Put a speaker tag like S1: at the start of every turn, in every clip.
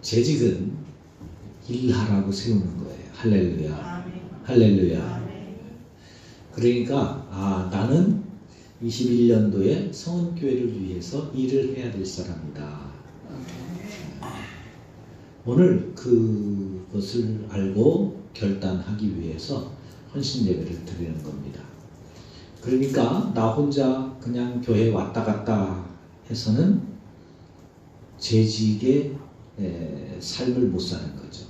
S1: 재직은 일하라고 세우는 거예요. 할렐루야.
S2: 아멘.
S1: 할렐루야.
S2: 아멘.
S1: 그러니까 나는 21년도에 성원교회를 위해서 일을 해야 될 사람이다. 오늘 그것을 알고 결단하기 위해서 헌신 예배를 드리는 겁니다. 그러니까 나 혼자 그냥 교회 왔다 갔다 해서는 재직의 삶을 못 사는 거죠.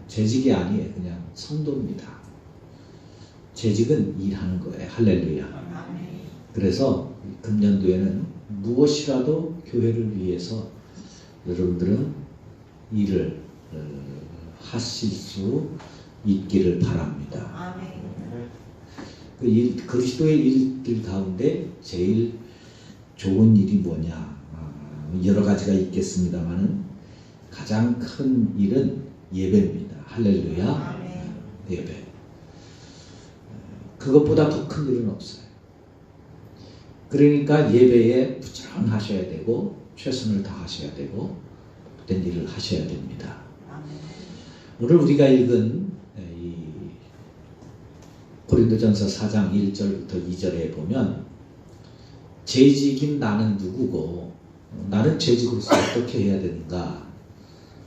S1: 재직이 아니에요. 그냥 성도입니다. 재직은 일하는 거예요. 할렐루야. 그래서 금년도에는 무엇이라도 교회를 위해서 여러분들은 일을 하실 수 있기를 바랍니다. 그리스도의 일들 가운데 제일 좋은 일이 뭐냐? 여러 가지가 있겠습니다만은 가장 큰 일은 예배입니다. 할렐루야. 예배. 그것보다 더 큰 일은 없어요. 그러니까 예배에 부지런하셔야 되고 최선을 다하셔야 되고 그런 일을 하셔야 됩니다. 오늘 우리가 읽은 이 고린도전서 4장 1절부터 2절에 보면 재직인 나는 누구고 나는 재직으로서 어떻게 해야 되는가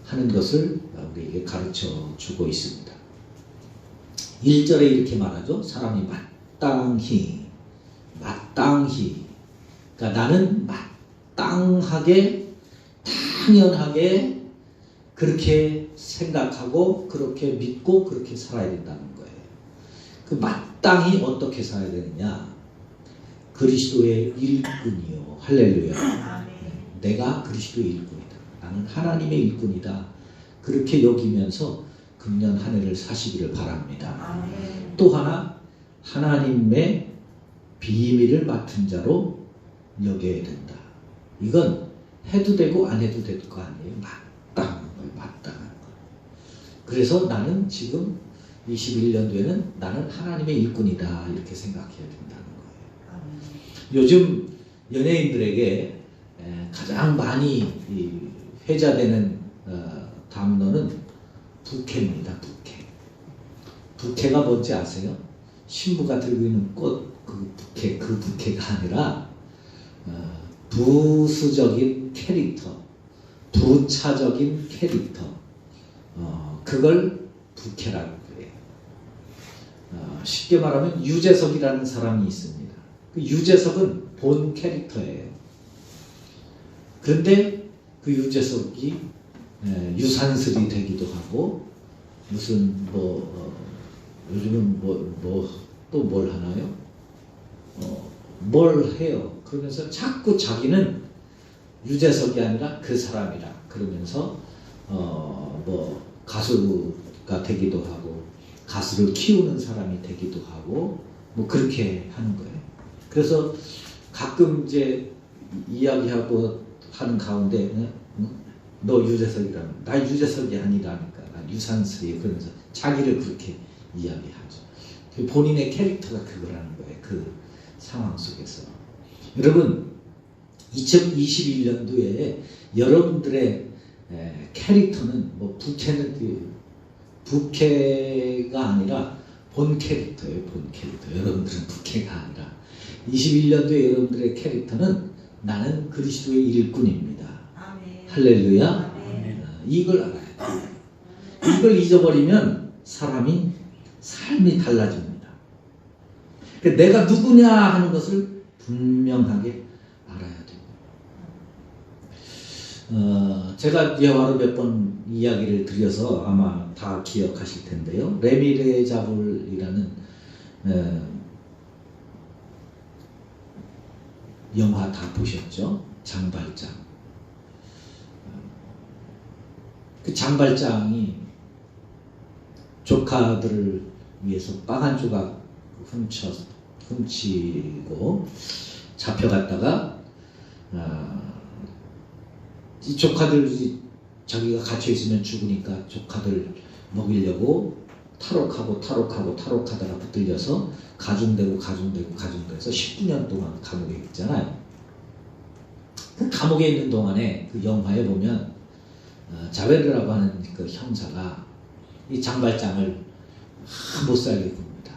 S1: 하는 것을 우리에게 가르쳐 주고 있습니다. 1절에 이렇게 말하죠. 사람이 마땅히 그러니까 나는 마땅하게 당연하게 그렇게 생각하고 그렇게 믿고 그렇게 살아야 된다는 거예요. 그 마땅히 어떻게 살아야 되느냐? 그리스도의 일꾼이요. 할렐루야. 내가 그리스도의 일꾼이다. 나는 하나님의 일꾼이다. 그렇게 여기면서 금년 한 해를 사시기를 바랍니다. 또 하나 하나님의 비밀을 맡은 자로 여겨야 된다. 이건 해도 되고 안 해도 될 거 아니에요. 마땅한 거. 그래서 나는 지금 21년도에는 나는 하나님의 일꾼이다. 이렇게 생각해야 된다는 거예요. 요즘 연예인들에게 가장 많이 회자되는 담론은 부케입니다. 부케가 뭔지 아세요? 신부가 들고 있는 꽃, 그 부케가 아니라 부수적인 캐릭터, 부차적인 캐릭터, 그걸 부케라고 그래요. 쉽게 말하면 유재석이라는 사람이 있습니다. 그 유재석은 본 캐릭터예요. 그런데 그 유재석이 유산슬이 되기도 하고 무슨 요즘은 또 뭘 하나요? 뭘 해요? 그러면서 자꾸 자기는 유재석이 아니라 그 사람이라 그러면서 가수가 되기도 하고 가수를 키우는 사람이 되기도 하고 그렇게 하는 거예요. 그래서 가끔 이제 이야기하고 하는 가운데 너 유재석이라면 나 유재석이 아니라니까 나 유산슬이 그러면서 자기를 그렇게 이야기하죠. 본인의 캐릭터가 그거라는 거예요. 그 상황 속에서. 여러분 2021년도에 여러분들의 캐릭터는 부캐가 아니라 본 캐릭터예요. 본 캐릭터. 여러분들은 부캐가 아니라 21년도에 여러분들의 캐릭터는 나는 그리스도의 일꾼입니다. 아멘. 할렐루야. 아멘. 이걸 알아야 돼요. 이걸 잊어버리면 삶이 달라집니다. 내가 누구냐 하는 것을 분명하게 알아야 돼요. 제가 예화로 몇 번 이야기를 드려서 아마 다 기억하실 텐데요. 레미레자불이라는 영화 다 보셨죠? 장발장. 그 장발장이 조카들을 위해서 빵 한 조각 훔치고 잡혀갔다가 이 조카들 자기가 갇혀 있으면 죽으니까 조카들 먹이려고 탈옥하다가 붙들려서 가중돼서 19년 동안 감옥에 있잖아요. 그 감옥에 있는 동안에 그 영화에 보면 자베르라고 하는 그 형사가 이 장발장을 못 살게 굽니다.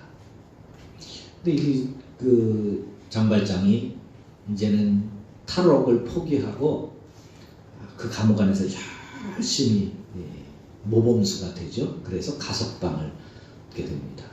S1: 근데 그 장발장이 이제는 탈옥을 포기하고 그 감옥 안에서 열심히 모범수가 되죠. 그래서 가석방을 얻게 됩니다.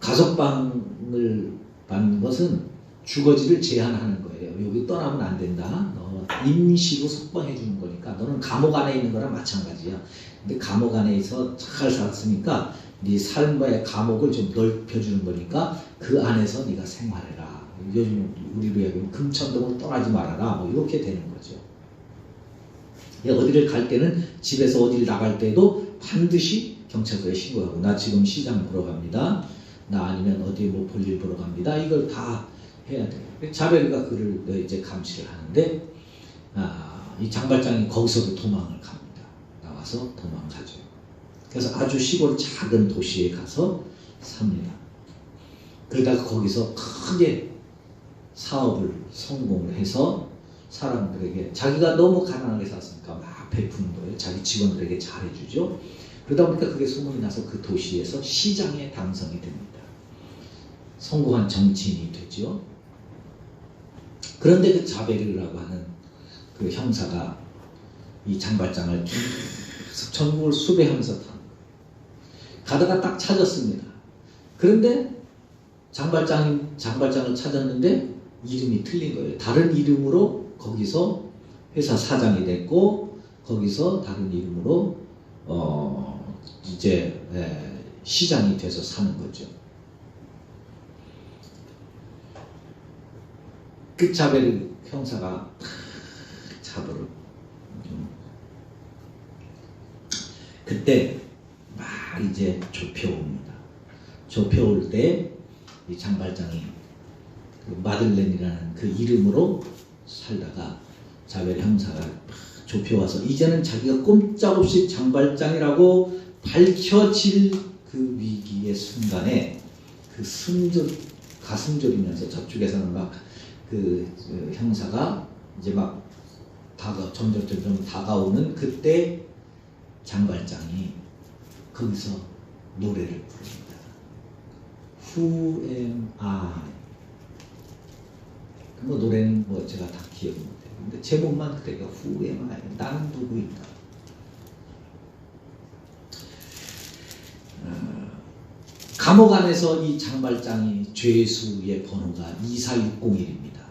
S1: 가석방을 받는 것은 주거지를 제한하는 거예요. 여기 떠나면 안 된다. 너 임시로 석방해 주는 거니까 너는 감옥 안에 있는 거랑 마찬가지야. 근데 감옥 안에서 잘 살았으니까 네 삶의 감옥을 좀 넓혀주는 거니까 그 안에서 네가 생활해라. 요즘 우리로 이야기하면 금천동을 떠나지 말아라. 뭐 이렇게 되는 거죠. 어디를 갈 때는 집에서 어디를 나갈 때도 반드시 경찰서에 신고하고 나 지금 시장 보러 갑니다. 나 아니면 어디 뭐 볼일 보러 갑니다. 이걸 다 해야 돼요. 자베르가 그를 이제 감시를 하는데 이 장발장이 거기서도 도망을 갑니다. 나와서 도망가죠. 그래서 아주 시골 작은 도시에 가서 삽니다. 그러다가 거기서 크게 사업을 성공을 해서 사람들에게 자기가 너무 가난하게 살았으니까 막 베푸는 거예요. 자기 직원들에게 잘해주죠. 그러다 보니까 그게 소문이 나서 그 도시에서 시장에 당선이 됩니다. 성공한 정치인이 되죠. 그런데 그 자베르라고 하는 그 형사가 이 장발장을 계속 전국을 수배하면서 타는 거예요. 가다가 딱 찾았습니다. 그런데 장발장을 찾았는데 이름이 틀린 거예요. 다른 이름으로 거기서 회사 사장이 됐고 거기서 다른 이름으로 이제 시장이 돼서 사는 거죠. 그 자베르 형사가 잡으러 그때 막 이제 좁혀옵니다. 좁혀올 때 이 장발장이 그 마들렌이라는 그 이름으로 살다가 자베르 형사가 좁혀와서 이제는 자기가 꼼짝없이 장발장이라고 밝혀질 그 위기의 순간에 그 가슴 졸이면서 저쪽에서는 막 그 형사가 이제 막 점점 다가오는 그때 장발장이 거기서 노래를 부릅니다. Who am I? 뭐 노래는 뭐 제가 다 기억을 못해요. 근데 제목만 그때가 Who am I? 나는 누구인가? 감옥 안에서 이 장발장이 죄수의 번호가 24601입니다.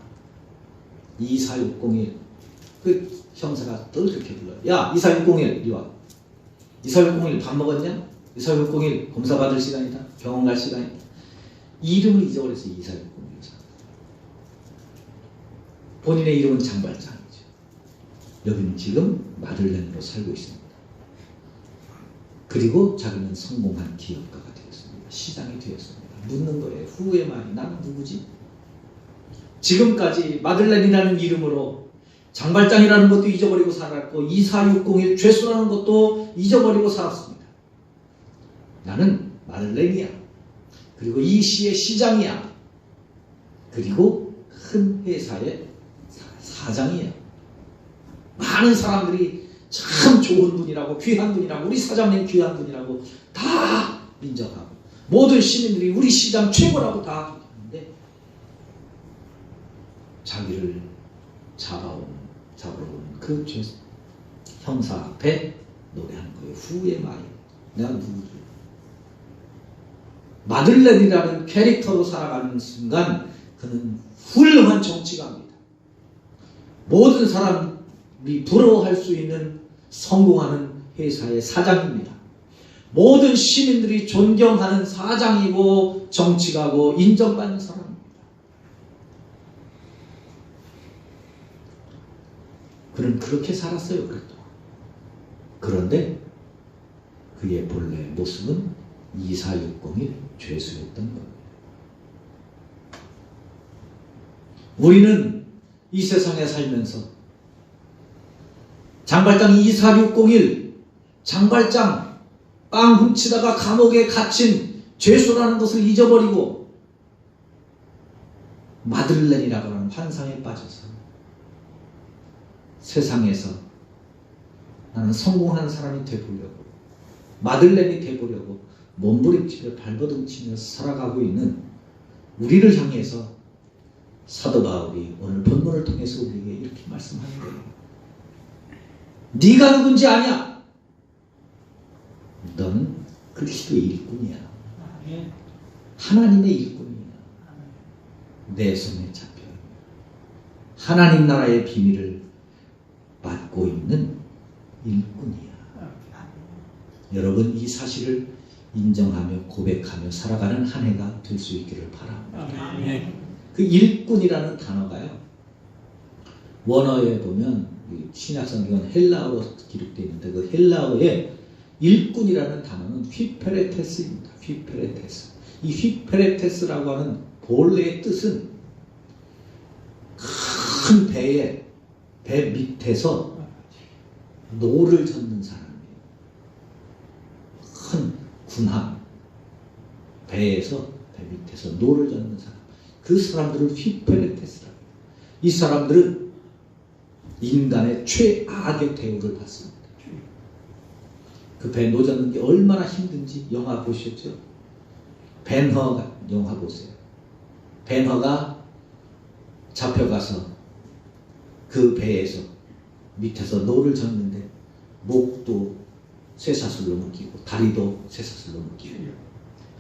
S1: 24601. 그 형사가 또 이렇게 불러요. 야, 24601 이리 와. 24601 밥 먹었냐? 24601 검사 받을 시간이다. 병원 갈 시간이다. 이름을 잊어버렸어요. 24601. 본인의 이름은 장발장이죠. 여기는 지금 마들렌으로 살고 있습니다. 그리고 자기는 성공한 기업가가 되었습니다. 시장이 되었습니다. 묻는 거예요. 후에 말이 나는 누구지? 지금까지 마들렌이라는 이름으로 장발장이라는 것도 잊어버리고 살았고 24601 죄수라는 것도 잊어버리고 살았습니다. 나는 마들렌이야. 그리고 이 시의 시장이야. 그리고 큰 회사의 사장이야. 많은 사람들이 참 좋은 분이라고 귀한 분이라고 우리 사장님 귀한 분이라고 다 인정하고 모든 시민들이 우리 시장 최고라고 다 하는데 자기를 잡으러 온 그 형사 앞에 노래하는 거예요. 후에 마이 내가 누구지? 마들렌이라는 캐릭터로 살아가는 순간 그는 훌륭한 정치가입니다. 모든 사람이 부러워할 수 있는 성공하는 회사의 사장입니다. 모든 시민들이 존경하는 사장이고 정치가고 인정받는 사람입니다. 그는 그렇게 살았어요. 그래도. 그런데 그의 본래 모습은 24601 죄수였던 겁니다. 우리는 이 세상에 살면서 장발장 24601 장발장 빵 훔치다가 감옥에 갇힌 죄수라는 것을 잊어버리고 마들렌이라고 하는 환상에 빠져서 세상에서 나는 성공하는 사람이 되보려고, 마들렌이 되보려고 몸부림치며 발버둥치며 살아가고 있는 우리를 향해서 사도 바울이 오늘 본문을 통해서 우리에게 이렇게 말씀하는 거예요. 네가 누군지 아냐? 너는 그리스도의 일꾼이야. 하나님의 일꾼이야. 내 손에 잡혀 하나님 나라의 비밀을 맡고 있는 일꾼이야. 여러분, 이 사실을 인정하며 고백하며 살아가는 한 해가 될 수 있기를 바랍니다. 그 일꾼이라는 단어가요, 원어에 보면 신약성경은 헬라어로 기록되어 있는데 그 헬라어에 일꾼이라는 단어는 휘페레테스입니다. 휘페레테스. 이 휘페레테스라고 하는 본래의 뜻은 큰 배에, 배 밑에서 노를 젓는 사람이에요. 큰 군함, 배에서, 배 밑에서 노를 젓는 사람. 그 사람들을 휘페레테스라고 해요. 이 사람들은 인간의 최악의 대우를 받습니다. 그 배 노젓는 게 얼마나 힘든지 영화 보셨죠? 벤허 영화 보세요. 벤허가 잡혀가서 그 배에서 밑에서 노를 젓는데 목도 쇠사슬로 묶이고 다리도 쇠사슬로 묶이고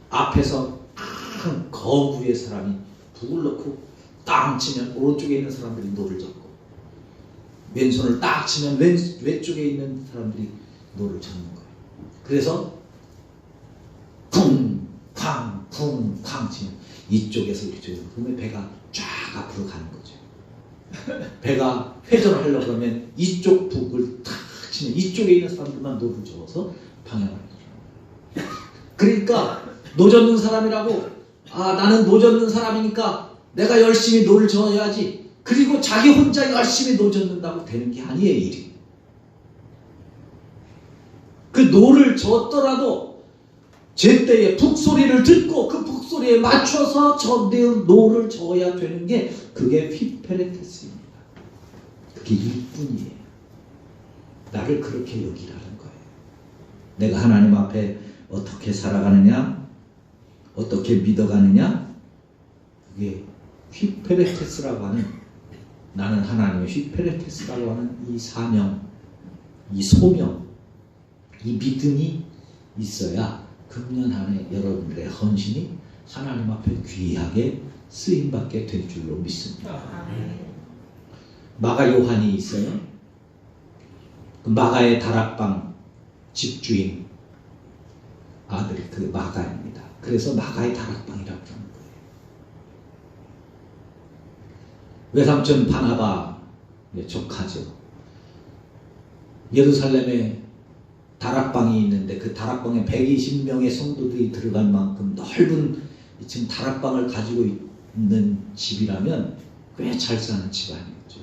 S1: 앞에서 큰 거구의 사람이 북을 넣고 딱 치면 오른쪽에 있는 사람들이 노를 젓고 왼손을 딱 치면 왼쪽에 있는 사람들이 노를 젓는 거예요. 그래서 쿵쾅 쿵쾅 치면 이쪽에서 이쪽으로, 그러면 배가 쫙 앞으로 가는 거죠. 배가 회전을 하려고 그러면 이쪽 북을 탁 치면 이쪽에 있는 사람들만 노를 저어서 방향을 해줘요. 그러니까 노 젓는 사람이라고, 아 나는 노 젓는 사람이니까 내가 열심히 노를 저어야지, 그리고 자기 혼자 열심히 노 젓는다고 되는 게 아니에요. 일이. 그 노를 젓더라도 제때에 북소리를 듣고 그 북소리에 맞춰서 저 노를 저어야 되는 게 그게 휘페레테스입니다. 그게 일뿐이에요. 나를 그렇게 여기라는 거예요. 내가 하나님 앞에 어떻게 살아가느냐, 어떻게 믿어가느냐, 그게 휘페레테스라고 하는, 나는 하나님의 휘페레테스라고 하는 이 사명, 이 소명, 이 믿음이 있어야 금년 한 해 여러분들의 헌신이 하나님 앞에 귀하게 쓰임받게 될 줄로 믿습니다. 마가 요한이 있어요. 그 마가의 다락방 집주인 아들이 그 마가입니다. 그래서 마가의 다락방이라고 하는 거예요. 외삼촌 바나바 조카죠. 예루살렘에 다락방이 있는데 그 다락방에 120명의 성도들이 들어갈 만큼 넓은 지금 다락방을 가지고 있는 집이라면 꽤 잘 사는 집안이었죠.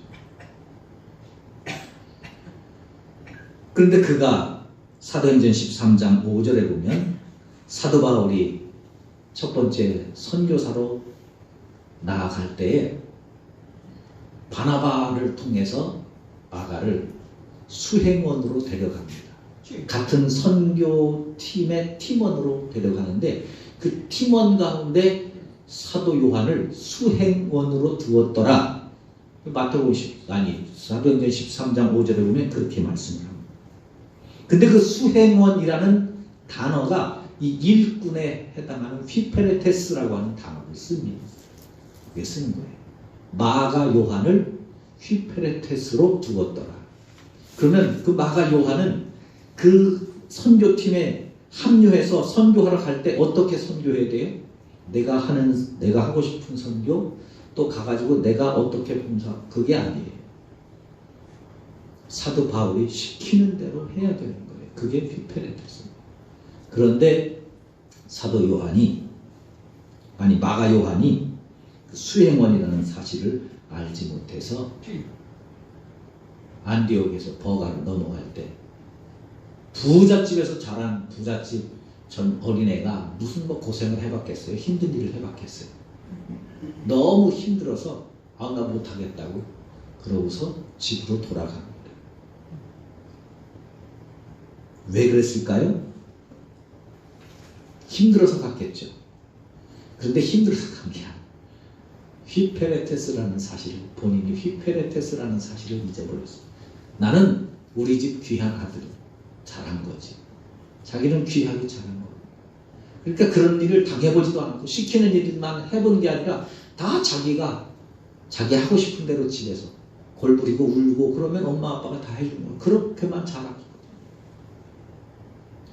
S1: 그런데 그가 사도행전 13장 5절에 보면 사도 바울이 첫 번째 선교사로 나아갈 때에 바나바를 통해서 마가를 수행원으로 데려갑니다. 같은 선교팀의 팀원으로 데려가는데 그 팀원 가운데 사도 요한을 수행원으로 두었더라. 마태복음 사도행전 13장 5절에 보면 그렇게 말씀을 합니다. 근데 그 수행원이라는 단어가 이 일꾼에 해당하는 휘페레테스라고 하는 단어를 씁니다. 그게 쓰는 거예요. 마가 요한을 휘페레테스로 두었더라. 그러면 그 마가 요한은 그 선교팀에 합류해서 선교하러 갈 때 어떻게 선교해야 돼요? 내가 하고 싶은 선교 또 가가지고 내가 어떻게 봉사, 그게 아니에요. 사도 바울이 시키는 대로 해야 되는 거예요. 그게 휘페레테스입니다. 그런데 사도 요한이, 마가 요한이 수행원이라는 사실을 알지 못해서 안디옥에서 버가로 넘어갈 때 부잣집에서 자란 부잣집 전 어린애가 무슨 고생을 해봤겠어요? 힘든 일을 해봤겠어요? 너무 힘들어서 나 못하겠다고 그러고서 집으로 돌아갑니다. 왜 그랬을까요? 힘들어서 갔겠죠. 그런데 힘들어서 간 게 아니에요. 휘페레테스라는 사실을, 본인이 휘페레테스라는 사실을 잊어버렸어요. 나는 우리 집 귀한 아들 잘한 거지. 자기는 귀하게 잘한 거예요. 그러니까 그런 일을 당해보지도 않고 시키는 일만 해본 게 아니라 다 자기가 자기 하고 싶은 대로 집에서 골부리고 울고 그러면 엄마 아빠가 다 해주는 거예요. 그렇게만 잘하거든요.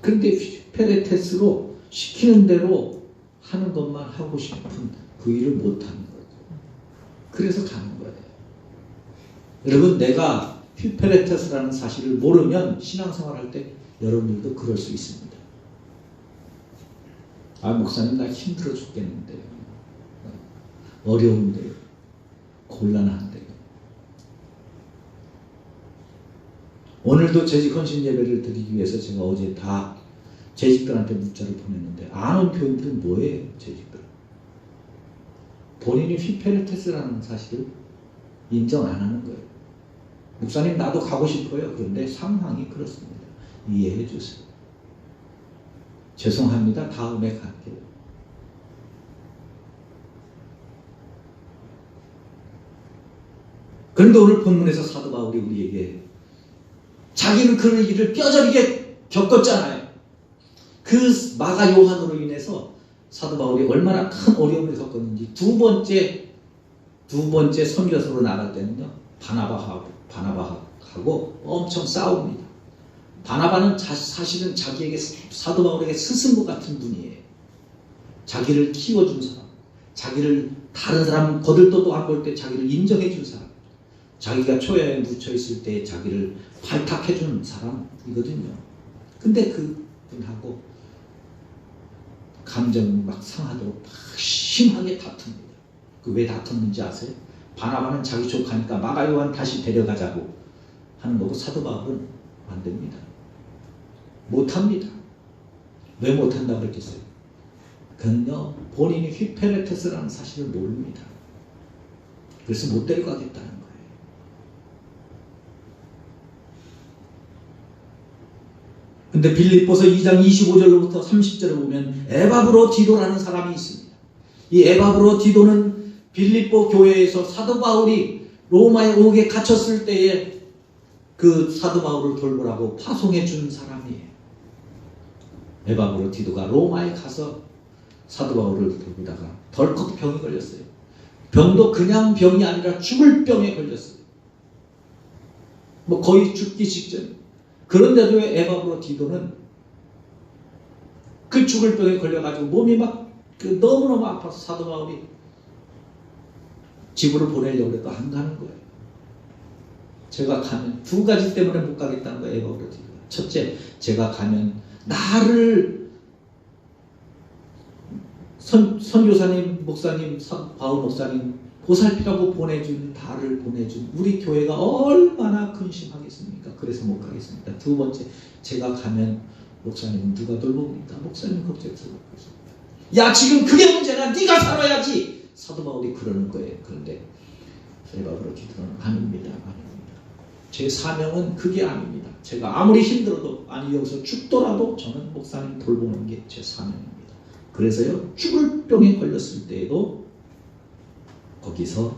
S1: 그런데 휘페레테스로 시키는 대로 하는 것만 하고 싶은 그 일을 못하는 거예요. 그래서 가는 거예요. 여러분, 내가 휘페레테스라는 사실을 모르면 신앙생활 할 때 여러분들도 그럴 수 있습니다. 아, 목사님 나 힘들어 죽겠는데요. 어려운데요. 곤란한데요. 오늘도 재직 헌신 예배를 드리기 위해서 제가 어제 다 재직들한테 문자를 보냈는데 아는 교인들은 뭐예요? 재직들. 본인이 휘페레테스라는 사실을 인정 안 하는 거예요. 목사님 나도 가고 싶어요. 그런데 상황이 그렇습니다. 이해해 주세요. 죄송합니다. 다음에 갈게요. 그런데 오늘 본문에서 사도 바울이 우리에게 자기는 그런 일을 뼈저리게 겪었잖아요. 그 마가 요한으로 인해서 사도 바울이 얼마나 큰 어려움을 겪었는지 두 번째 선교사로 나갈 때는요. 바나바하고 엄청 싸웁니다. 바나바는 사실은 자기에게 사도 바울에게 스승과 같은 분이에요. 자기를 키워준 사람, 자기를 다른 사람 거들떠도 안 볼 때 자기를 인정해 준 사람, 자기가 초야에 묻혀 있을 때 자기를 발탁해 주는 사람이거든요. 근데 그분하고 감정이 막 상하도록 막 심하게 다툽니다. 그 왜 다퉜는지 아세요? 바나바는 자기 족하니까 마가 요한 다시 데려가자고 하는 거고 사도 바울은 안 됩니다. 못합니다. 왜 못한다고 그랬겠어요? 그는요 본인이 휘페레테스라는 사실을 모릅니다. 그래서 못 데려가겠다는 거예요. 근데 빌립보서 2장 25절로부터 30절을 보면 에바브로디도라는 사람이 있습니다. 이 에바브로디도는 빌립보 교회에서 사도 바울이 로마에 오게 갇혔을 때에 그 사도 바울을 돌보라고 파송해 준 사람이에요. 에바브로디도가 로마에 가서 사도 바울을 돌보다가 덜컥 병이 걸렸어요. 병도 그냥 병이 아니라 죽을 병에 걸렸어요. 뭐 거의 죽기 직전. 그런데도 에바브로디도는 그 죽을 병에 걸려가지고 몸이 막 너무너무 아파서 사도 바울이 집으로 보내려고 해도 안 가는 거예요. 제가 가면 두 가지 때문에 못 가겠다는 거예요. 에바브로디도가. 첫째, 제가 가면 나를 선교사님, 목사님, 바울 목사님 보살피라고 보내준, 나를 보내준 우리 교회가 얼마나 근심하겠습니까? 그래서 못 가겠습니다. 두 번째, 제가 가면 목사님은 누가 돌봅니까? 목사님 걱정스럽고 있습니다. 야, 지금 그게 문제나 네가 살아야지. 사도 바울이 그러는 거예요. 그런데 에바브로디도는 아닙니다. 제 사명은 그게 아닙니다. 제가 아무리 힘들어도, 아니 여기서 죽더라도 저는 목사님 돌보는 게 제 사명입니다. 그래서요, 죽을 병에 걸렸을 때에도 거기서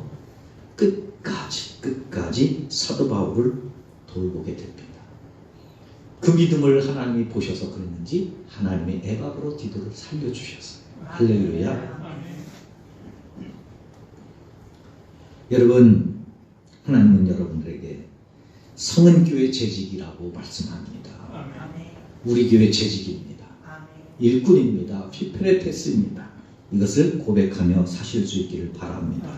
S1: 끝까지 사도 바울을 돌보게 됩니다. 그 믿음을 하나님이 보셔서 그랬는지 하나님이 에바브로디도를 살려주셨어요. 할렐루야. 여러분, 하나님은 여러분들에게 성은교회 재직이라고 말씀합니다. 우리 교회 재직입니다. 일꾼입니다. 휘페레테스입니다. 이것을 고백하며 사실 수 있기를 바랍니다.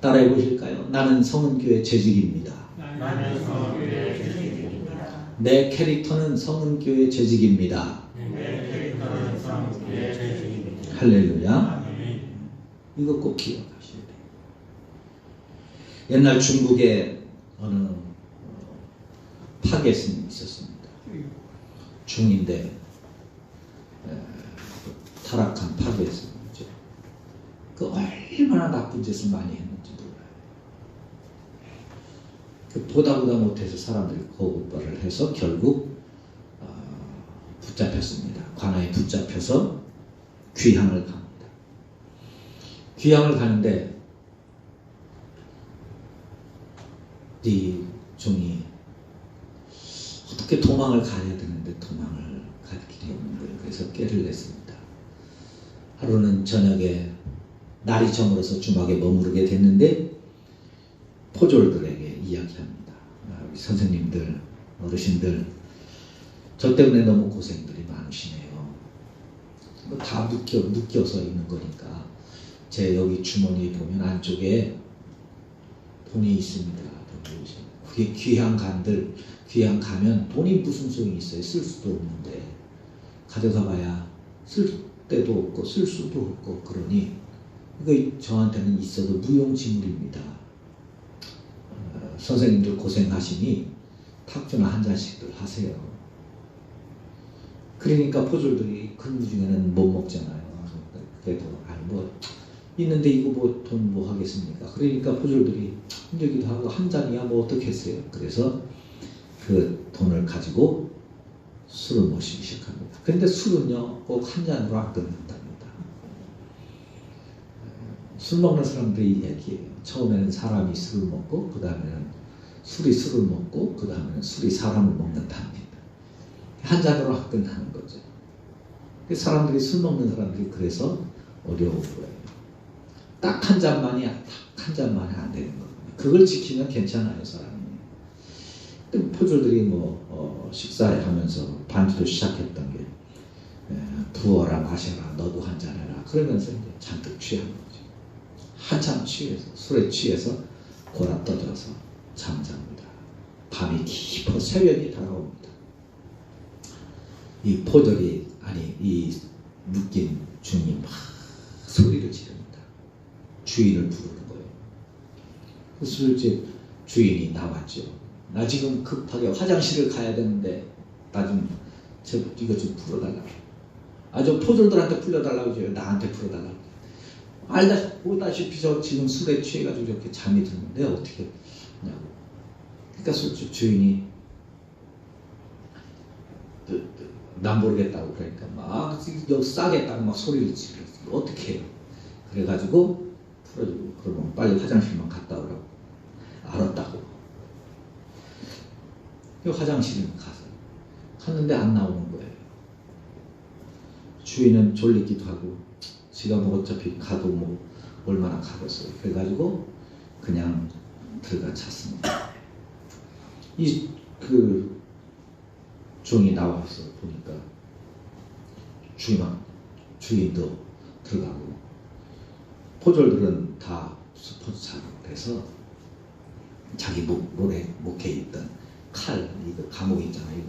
S1: 따라해 보실까요? 나는 성은교회 재직입니다. 내 캐릭터는 성은교회 재직입니다. 할렐루야. 이거 꼭 기억하셔야 돼요. 옛날 중국에 어느 파괴 스님이 있었습니다. 중인데 타락한 파괴 스님이죠. 그 얼마나 나쁜 짓을 많이 했는지 몰라요. 그 보다 못해서 사람들이 거부발을 해서 결국 붙잡혔습니다. 관아에 붙잡혀서 귀향을 갑니다. 귀향을 가는데 이 종이 어떻게 도망을 가야 되는데 도망을 갈 길이 없는 거예요. 그래서 꾀를 냈습니다. 하루는 저녁에 날이 저물어서 주막에 머무르게 됐는데 포졸들에게 이야기합니다. 선생님들, 어르신들, 저 때문에 너무 고생들이 많으시네요. 다 묶여서 있는 거니까 제 여기 주머니 보면 안쪽에 돈이 있습니다. 그게 귀향 가면 돈이 무슨 소용이 있어요? 쓸 수도 없는데 가져가 봐야 쓸 때도 없고 쓸 수도 없고 그러니 이거 저한테는 있어도 무용지물입니다. 선생님들 고생하시니 탁주나 한 잔씩들 하세요. 그러니까 포졸들이 근무 중에는 못 먹잖아요. 그래도 아니 뭐 있는데 이거 뭐 돈 뭐 하겠습니까? 그러니까 포졸들이 힘들기도 하고 한 잔이야 뭐 어떻겠어요? 그래서 그 돈을 가지고 술을 마시기 시작합니다. 근데 술은요 꼭 한 잔으로 안 끝난답니다. 술 먹는 사람들이 얘기해요. 처음에는 사람이 술을 먹고 그 다음에는 술이 술을 먹고 그 다음에는 술이 사람을 먹는답니다. 한 잔으로 안 끝나는 거죠. 사람들이 술 먹는 사람들이 그래서 어려운 거예요. 딱 한 잔만이 안 되는 겁니다. 그걸 지키면 괜찮아요, 사람이. 포졸들이 식사하면서 반주도 시작했던 게 부어라 마셔라 너도 한 잔 해라 그러면서 이제 잔뜩 취한 거죠. 한참 취해서 술에 취해서 골아 떠들어서 잠잡니다. 밤이 깊어 새벽이 다가옵니다. 이 포졸이 이 묶인 중이 막 소리를 지릅니다. 주인을 부르는 거예요. 그 술집 주인이 나왔죠. 나 지금 급하게 화장실을 가야 되는데 나 좀 이거 좀 풀어달라고. 저 포졸들한테 풀려달라고 해요. 나한테 풀어달라고. 알다시피 저 지금 술에 취해가지고 이렇게 잠이 드는데 어떻게 하냐고. 그러니까 술집 주인이 난 모르겠다고 그러니까 막 여기 싸겠다고 막 소리를 지르고 어떻게 해요. 그래가지고 풀어주고 그러면 빨리 화장실만 갔다 오라고. 알았다고. 화장실에 갔는데 안 나오는 거예요. 주인은 졸리기도 하고 지가 뭐 어차피 가도 뭐 얼마나 가겠어요. 그래가지고 그냥 들어가 잤습니다. 그 종이 나와서 보니까 주인도 들어가고 포졸들은 다 스포츠차로 돼서 자기 목에 있던 칼, 이거 감옥 있잖아요.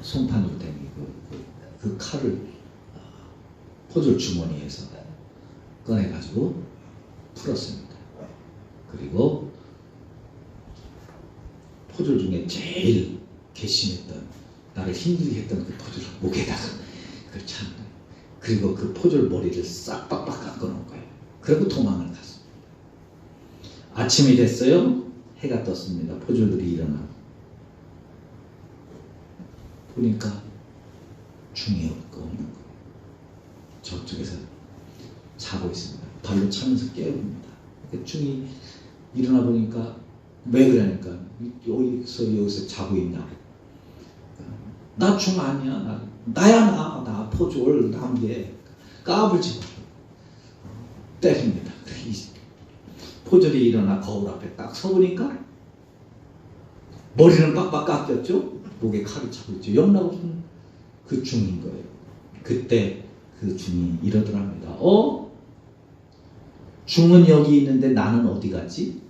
S1: 송판으로 된 그 칼을 포졸 주머니에서 꺼내가지고 풀었습니다. 그리고 포졸 중에 제일 괘씸했던 나를 힘들게 했던 그 포졸 목에다가 그걸 찼네. 그리고 그 포졸 머리를 싹 빡빡 깎아놓은 거예요. 그리고 도망을 갔습니다. 아침이 됐어요. 해가 떴습니다. 포졸들이 일어나고 보니까 중이 없는 거예요. 저쪽에서 자고 있습니다. 발로 차면서 깨웁니다. 중이 일어나 보니까 왜 그러니까 여기서 자고 있냐. 나 중 아니야. 나야 나 포졸 남게 까불지 마. 때립니다. 포졸이 일어나 거울 앞에 딱 서보니까 머리는 빡빡 깎였죠. 목에 칼이 차고 있죠. 영락없는 그 중인 거예요. 그때 그 중이 이러더랍니다. 중은 여기 있는데 나는 어디 갔지?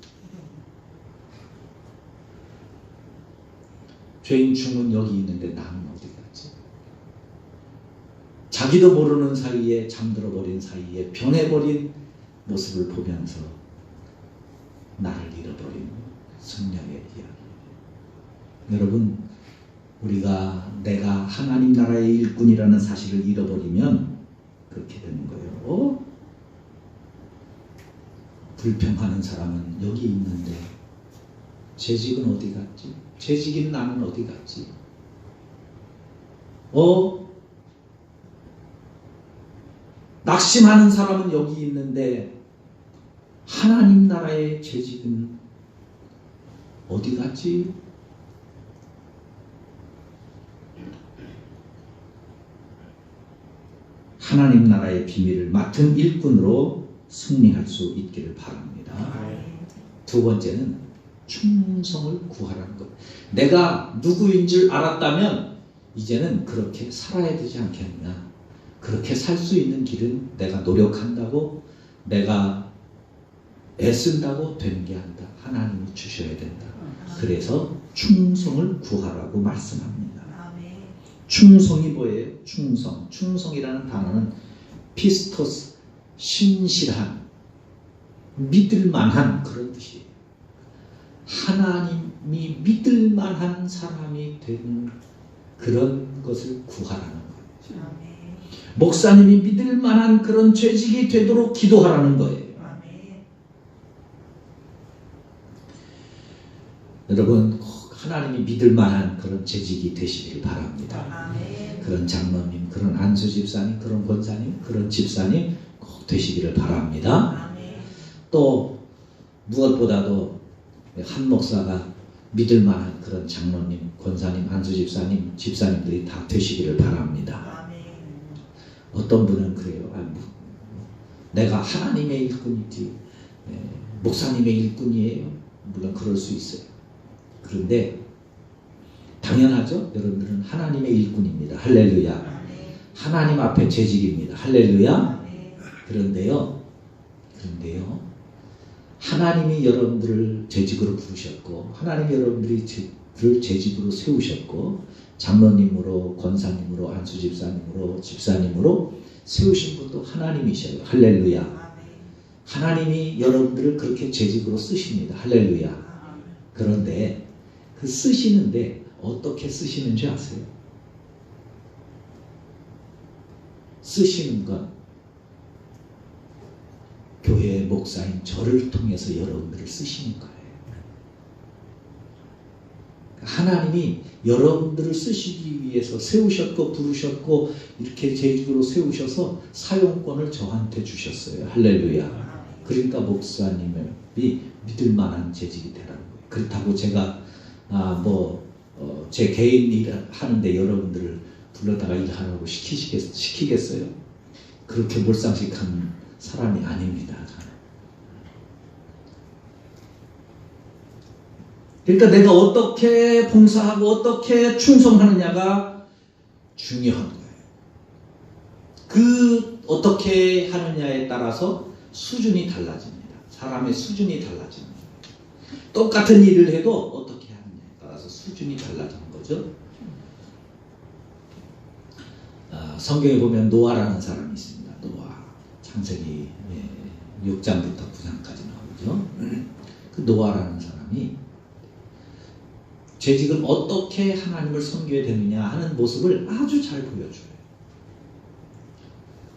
S1: 죄인 중은 여기 있는데 나는 어디 갔지? 자기도 모르는 사이에 잠들어 버린 사이에 변해버린 모습을 보면서 나를 잃어버린 승려의 이야기. 여러분, 내가 하나님 나라의 일꾼이라는 사실을 잃어버리면 그렇게 되는 거예요. 불평하는 사람은 여기 있는데 재직은 어디 갔지? 재직인 나는 어디 갔지? 낙심하는 사람은 여기 있는데 하나님 나라의 재직은 어디 갔지? 하나님 나라의 비밀을 맡은 일꾼으로 승리할 수 있기를 바랍니다. 두 번째는 충성을 구하라는 것. 내가 누구인 줄 알았다면 이제는 그렇게 살아야 되지 않겠느냐. 그렇게 살 수 있는 길은 내가 노력한다고, 내가 애쓴다고 되는 게 아니다. 하나님이 주셔야 된다. 그래서 충성을 구하라고 말씀합니다. 충성이 뭐예요? 충성이라는 단어는 피스토스, 신실한, 믿을 만한 그런 뜻이에요. 하나님이 믿을 만한 사람이 되는 그런 것을 구하라는 거예요. 목사님이 믿을 만한 그런 재직이 되도록 기도하라는 거예요. 여러분 꼭 하나님이 믿을 만한 그런 재직이 되시길 바랍니다. 그런 장로님, 그런 안수 집사님, 그런 권사님, 그런 집사님 꼭 되시기를 바랍니다. 또 무엇보다도 한 목사가 믿을 만한 그런 장로님, 권사님, 안수 집사님, 집사님들이 다 되시기를 바랍니다. 어떤 분은 그래요. 내가 하나님의 일꾼이지 목사님의 일꾼이에요. 물론 그럴 수 있어요. 그런데 당연하죠. 여러분들은 하나님의 일꾼입니다. 할렐루야. 하나님 앞에 재직입니다. 할렐루야. 그런데요. 하나님이 여러분들을 재직으로 부르셨고 하나님이 여러분들을 재직으로 세우셨고 장로님으로, 권사님으로, 안수집사님으로, 집사님으로 세우신 분도 하나님이셔요. 할렐루야. 하나님이 여러분들을 그렇게 재직으로 쓰십니다. 할렐루야. 그런데 그 쓰시는데 어떻게 쓰시는지 아세요? 쓰시는 건 교회의 목사인 저를 통해서 여러분들을 쓰시는 거예요. 하나님이 여러분들을 쓰시기 위해서 세우셨고 부르셨고 이렇게 재직으로 세우셔서 사용권을 저한테 주셨어요. 할렐루야. 그러니까 목사님이 믿을 만한 재직이 되라는 거예요. 그렇다고 제가 제 개인 일을 하는데 여러분들을 불러다가 일하라고 시키겠어요? 그렇게 몰상식한 사람이 아닙니다. 그러니까 내가 어떻게 봉사하고 어떻게 충성하느냐가 중요한 거예요. 그 어떻게 하느냐에 따라서 수준이 달라집니다. 사람의 수준이 달라집니다. 똑같은 일을 해도 어떻게 하느냐에 따라서 수준이 달라지는 거죠. 성경에 보면 노아라는 사람이 있습니다. 노아. 창세기 6장부터 9장까지 나오죠. 그 노아라는 사람이 재직을 어떻게 하나님을 섬겨야 되느냐 하는 모습을 아주 잘 보여줘요.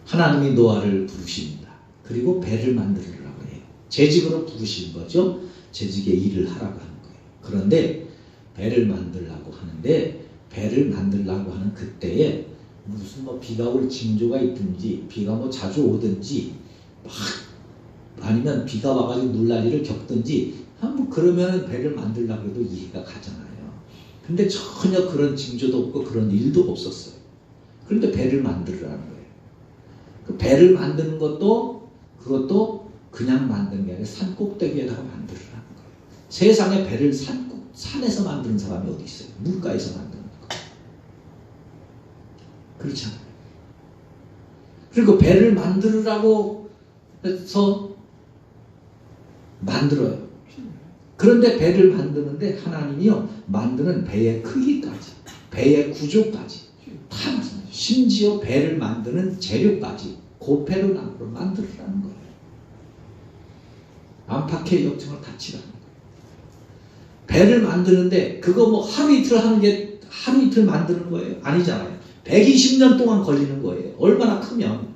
S1: 하나님이 노아를 부르십니다. 그리고 배를 만들으라고 해요. 재직으로 부르신 거죠. 재직의 일을 하라고 하는 거예요. 그런데 배를 만들라고 하는데 배를 만들라고 하는 그때에 무슨 비가 올 징조가 있든지 비가 자주 오든지 아니면 비가 와가지고 물난리를 겪든지 그러면 배를 만들라고 해도 이해가 가잖아요. 근데 전혀 그런 징조도 없고 그런 일도 없었어요. 그런데 배를 만들으라는 거예요. 그 배를 만드는 것도 그것도 그냥 만드는 게 아니라 산 꼭대기에다가 만들으라는 거예요. 세상에 배를 산에서 만드는 사람이 어디 있어요? 물가에서 만드는 거. 그렇잖아요. 그리고 배를 만들으라고 해서 만들어요. 그런데 배를 만드는데 하나님이요 만드는 배의 크기까지 배의 구조까지 다 맞습니다. 심지어 배를 만드는 재료까지 고배로 만들으라는 거예요. 안팎의 역정을 다치라는 거예요. 배를 만드는데 그거 하루 이틀 하는 게 하루 이틀 만드는 거예요? 아니잖아요. 120년 동안 걸리는 거예요. 얼마나 크면.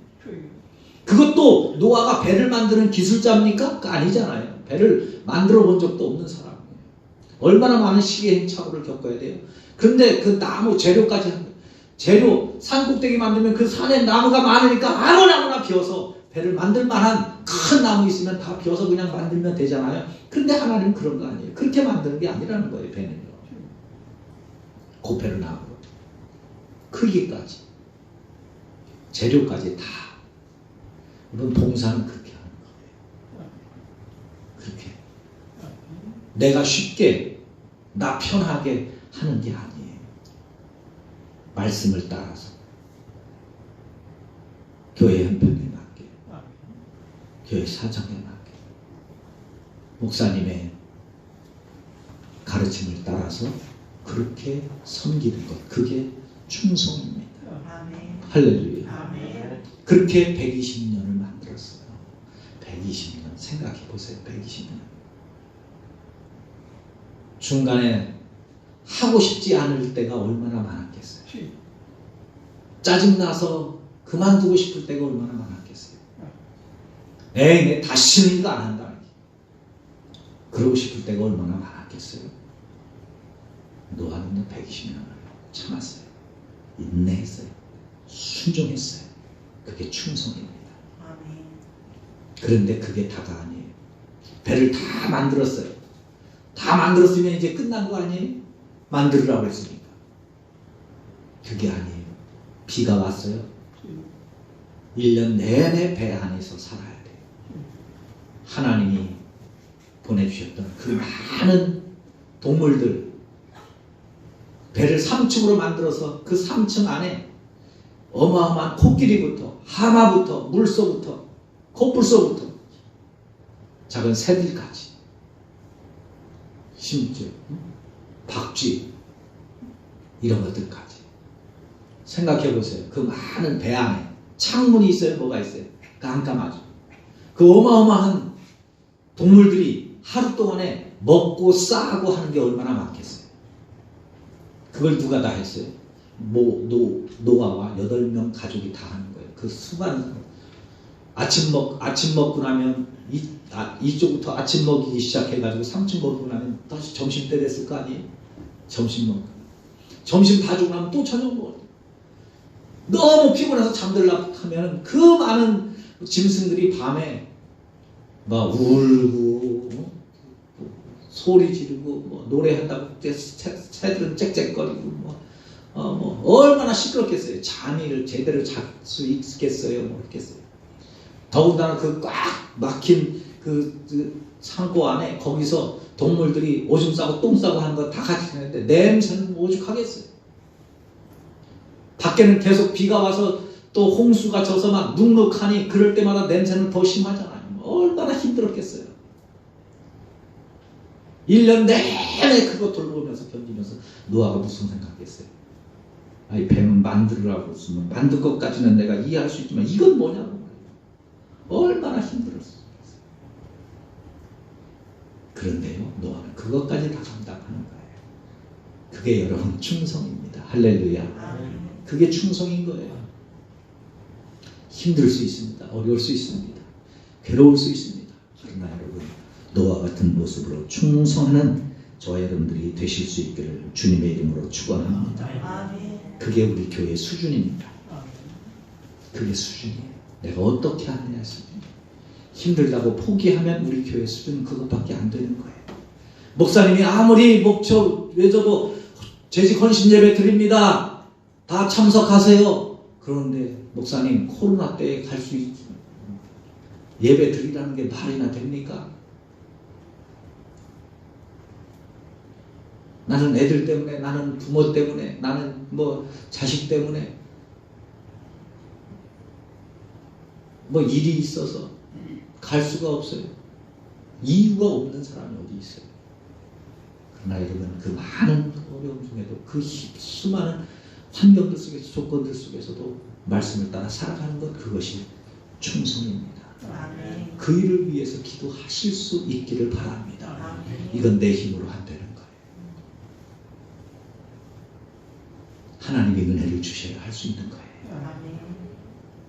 S1: 그것도 노아가 배를 만드는 기술자입니까? 아니잖아요. 배를 만들어 본 적도 없는 사람이에요. 얼마나 많은 시기행착오를 겪어야 돼요. 그런데 그 나무 재료까지 재료 산꼭대기 만들면 그 산에 나무가 많으니까 아무나 비워서 배를 만들 만한 큰 나무 있으면 다 비워서 그냥 만들면 되잖아요. 그런데 하나님은 그런 거 아니에요. 그렇게 만드는 게 아니라는 거예요. 배는요. 고배를 나무 크기까지 재료까지 다. 물론 봉사는 그렇게 하는 거예요. 그렇게 내가 쉽게 나 편하게 하는 게 아니에요. 말씀을 따라서 교회 형편에 맞게, 교회 사정에 맞게, 목사님의 가르침을 따라서 그렇게 섬기는 것, 그게 충성입니다.
S2: 아멘.
S1: 할렐루야.
S2: 아멘.
S1: 그렇게 120년을 만들었어요. 120년 생각해 보세요. 120년. 중간에 하고 싶지 않을 때가 얼마나 많았겠어요. 짜증나서 그만두고 싶을 때가 얼마나 많았겠어요. 에이, 다시는 이거 안 한다. 그러고 싶을 때가 얼마나 많았겠어요. 노아는 120년을 참았어요. 인내했어요. 순종했어요. 그게 충성입니다.
S2: 아멘.
S1: 그런데 그게 다가 아니에요. 배를 다 만들었어요. 다 만들었으면 이제 끝난 거 아니에요? 만들으라고 했으니까. 그게 아니에요. 비가 왔어요. 1년 내내 배 안에서 살아야 돼요. 하나님이 보내주셨던 그 많은 동물들, 배를 3층으로 만들어서 그 3층 안에 어마어마한 코끼리부터 하마부터 물소부터 코뿔소부터 작은 새들까지, 심지어 박쥐 이런 것들까지 생각해 보세요. 그 많은 배 안에 창문이 있어요. 뭐가 있어요? 깜깜하죠. 그 어마어마한 동물들이 하루 동안에 먹고 싸고 하는 게 얼마나 많겠어요. 그걸 누가 다 했어요? 노아와 8명 가족이 다 하는 거예요. 그 수많은 아침 먹고 나면 이쪽부터 아침 먹이기 시작해가지고 3층 먹고 나면 다시 점심 때 됐을 거 아니에요? 점심 먹고 점심 다 주고 나면 또 저녁 먹어요. 너무 피곤해서 잠들려고 하면 그 많은 짐승들이 밤에 막 울고 소리 지르고 노래한다고 새들은 짹짹거리고 얼마나 시끄럽겠어요. 잠을 제대로 잘 수 있겠어요? 모르겠어요. 더군다나 그 꽉 막힌 그 창고 안에 거기서 동물들이 오줌 싸고 똥 싸고 하는 거 다 같이 하는데 냄새는 오죽하겠어요. 밖에는 계속 비가 와서 또 홍수가 져서 막 눅눅하니 그럴 때마다 냄새는 더 심하잖아요. 얼마나 힘들었겠어요. 1년 내내 그거 돌보면서 견디면서 노아가 무슨 생각했어요? 아이 뱀은 만들으라고 했으면 만든 것까지는 내가 이해할 수 있지만 이건 뭐냐고. 얼마나 힘들었어요. 그런데요, 노아는 그것까지 다 감당하는 거예요. 그게 여러분 충성입니다. 할렐루야. 그게 충성인 거예요. 힘들 수 있습니다. 어려울 수 있습니다. 괴로울 수 있습니다. 그러나 여러분, 노아 같은 모습으로 충성하는 저와 여러분들이 되실 수 있기를 주님의 이름으로 축원합니다. 그게 우리 교회 수준입니다. 그게 수준이에요. 내가 어떻게 하느냐 수준. 힘들다고 포기하면 우리 교회 수준은 그것밖에 안 되는 거예요. 목사님이 아무리 목표 외져도 재직 헌신 예배 드립니다. 다 참석하세요. 그런데 목사님 코로나 때에 갈 수 예배 드리라는 게 말이나 됩니까? 나는 애들 때문에, 나는 부모 때문에, 나는 자식 때문에 일이 있어서 갈 수가 없어요. 이유가 없는 사람이 어디 있어요. 그러나 여러분 그 많은 어려움 중에도 그 수많은 환경들 속에서 조건들 속에서도 말씀을 따라 살아가는 것, 그것이 충성입니다.
S2: 아멘.
S1: 그 일을 위해서 기도하실 수 있기를 바랍니다.
S2: 아멘.
S1: 이건 내 힘으로 안 되는 거예요. 하나님이 은혜를 주셔야 할 수 있는 거예요.
S2: 아멘.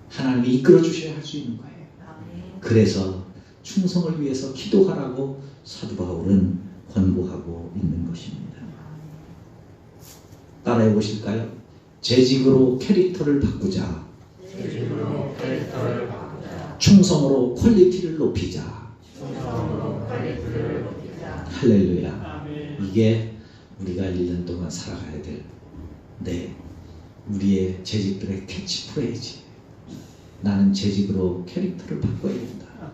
S1: 하나님이 이끌어 주셔야 할 수 있는 거예요.
S2: 아멘.
S1: 그래서 충성을 위해서 기도하라고 사도 바울은 권고하고 있는 것입니다. 따라해 보실까요? 재직으로 캐릭터를 바꾸자.
S3: 재직으로 캐릭터를 바꾸자.
S1: 충성으로 퀄리티를 높이자.
S3: 충성으로 퀄리티를 높이자.
S1: 할렐루야.
S3: 아멘.
S1: 이게 우리가 1년 동안 살아가야 될 우리의 재직들의 캐치프레이즈. 나는 재직으로 캐릭터를 바꿔야 된다.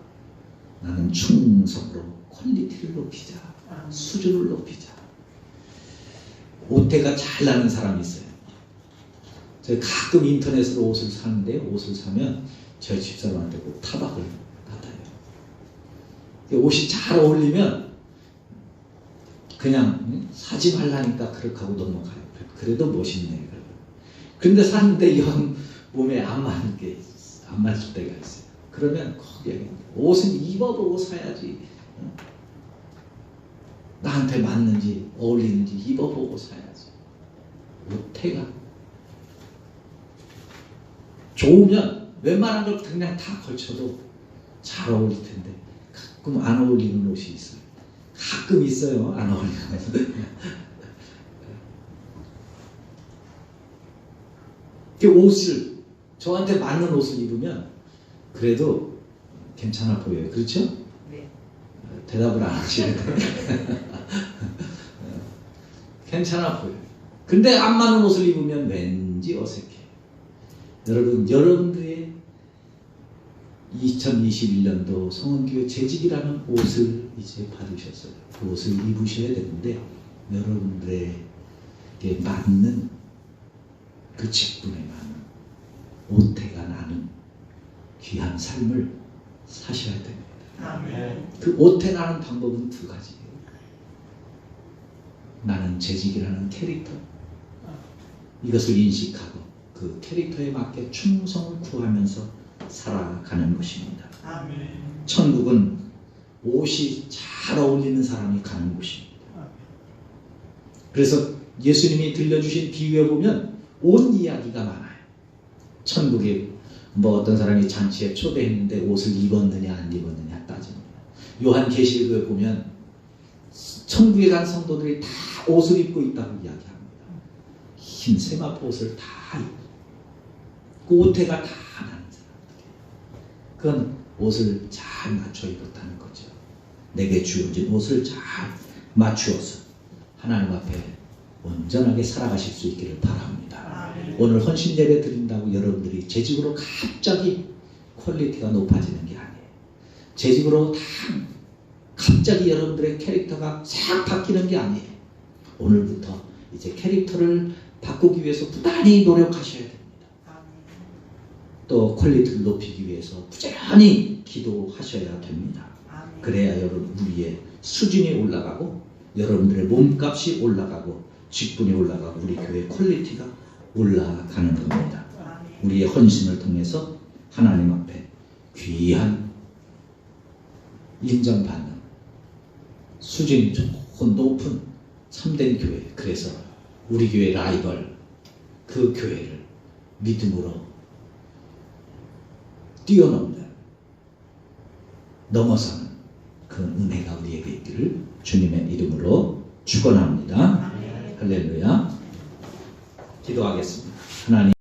S1: 나는 충성으로 퀄리티를 높이자. 수준을 높이자. 옷대가 잘 나는 사람이 있어요. 제가 가끔 인터넷으로 옷을 사는데 옷을 사면 저희 집사람한테 꼭 타박을 받아요. 옷이 잘 어울리면 그냥 사지 말라니까 그렇게 하고 넘어가요. 그래도 멋있네. 그런데 샀는데 영 몸에 안 맞는 게 안 맞을 때가 있어요. 그러면 거기에 옷은 입어보고 사야지. 나한테 맞는지 어울리는지 입어보고 사야지. 옷태가 좋으면 웬만한 걸 그냥 다 걸쳐도 잘 어울릴 텐데 가끔 안 어울리는 옷이 있어요. 가끔 있어요. 안 어울리는 옷을 저한테 맞는 옷을 입으면 그래도 괜찮아 보여요. 그렇죠?
S2: 네.
S1: 대답을 안 하시는데 괜찮아 보여요. 근데 안 맞는 옷을 입으면 왠지 어색해. 여러분, 여러분들의 2021년도 성원교회 재직이라는 옷을 이제 받으셨어요. 그 옷을 입으셔야 되는데 여러분들에게 맞는 그 직분에 맞는 옷태가 나는 귀한 삶을 사셔야 됩니다.
S2: 아멘.
S1: 그 옷태 나는 방법은 두 가지예요. 나는 재직이라는 캐릭터, 이것을 인식하고 그 캐릭터에 맞게 충성을 구하면서 살아가는 것입니다.
S2: 아멘.
S1: 천국은 옷이 잘 어울리는 사람이 가는 곳입니다. 그래서 예수님이 들려주신 비유에 보면 옷 이야기가 많아요. 천국에 뭐 어떤 사람이 잔치에 초대했는데 옷을 입었느냐 안 입었느냐 따집니다. 요한계시록에 보면 천국에 간 성도들이 다 옷을 입고 있다고 이야기합니다. 흰 세마포 옷을 다 입고 그 옷태가 다 나는 사람들. 그건 옷을 잘 맞춰 입었다는 거죠. 내게 주어진 옷을 잘 맞추어서 하나님 앞에 온전하게 살아가실 수 있기를 바랍니다.
S2: 아멘.
S1: 오늘 헌신 예배 드린다고 여러분들이 재직으로 갑자기 퀄리티가 높아지는 게 아니에요. 재직으로 다 갑자기 여러분들의 캐릭터가 싹 바뀌는 게 아니에요. 오늘부터 이제 캐릭터를 바꾸기 위해서 부단히 노력하셔야 됩니다.
S2: 아멘.
S1: 또 퀄리티를 높이기 위해서 부지런히 기도하셔야 됩니다.
S2: 아멘.
S1: 그래야 여러분 우리의 수준이 올라가고 여러분들의 몸값이 올라가고 직분이 올라가고 우리 교회 퀄리티가 올라가는 겁니다.
S2: 아멘.
S1: 우리의 헌신을 통해서 하나님 앞에 귀한 인정받는 수준이 좋고 높은 참된 교회, 그래서 우리 교회 라이벌 그 교회를 믿음으로 뛰어넘는 넘어서는 그 은혜가 우리에게 있기를 주님의 이름으로 축원합니다.
S2: 아멘.
S1: 할렐루야. 기도하겠습니다. 하나님